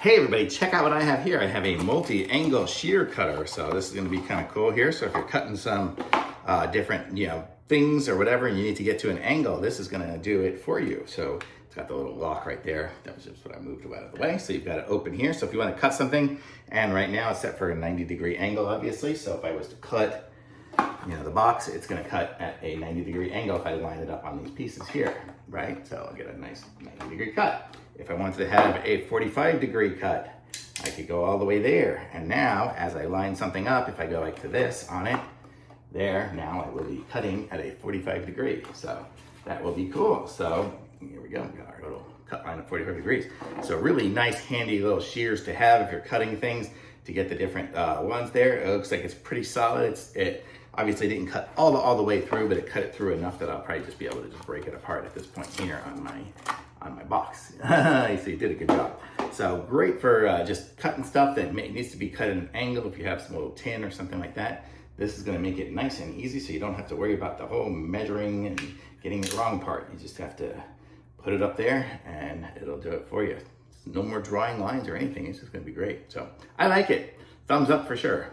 Hey everybody, check out what I have here. I have a multi-angle shear cutter. So this is gonna be kind of cool here. So if you're cutting some different, things or whatever, and you need to get to an angle, this is gonna do it for you. So it's got the little lock right there. That was just what I moved out of the way. So you've got it open here. So if you wanna cut something, and right now it's set for a 90-degree angle, obviously. So if I was to cut, the box, it's gonna cut at a 90-degree angle if I line it up on these pieces here, right? So I'll get a nice 90-degree cut. If I wanted to have a 45-degree cut, I could go all the way there. And now, as I line something up, if I go like to this on it, there, now I will be cutting at a 45 degree. So that will be cool. So here we go, we got our little cut line at 45 degrees. So really nice, handy little shears to have if you're cutting things to get the different ones there. It looks like it's pretty solid. It obviously didn't cut all the way through, but it cut it through enough that I'll probably just be able to just break it apart at this point here on my box. So you did a good job. So great for just cutting stuff that needs to be cut at an angle. If you have some little tin or something like that, this is gonna make it nice and easy so you don't have to worry about the whole measuring and getting the wrong part. You just have to put it up there and it'll do it for you. No more drawing lines or anything. It's just gonna be great. So I like it. Thumbs up for sure.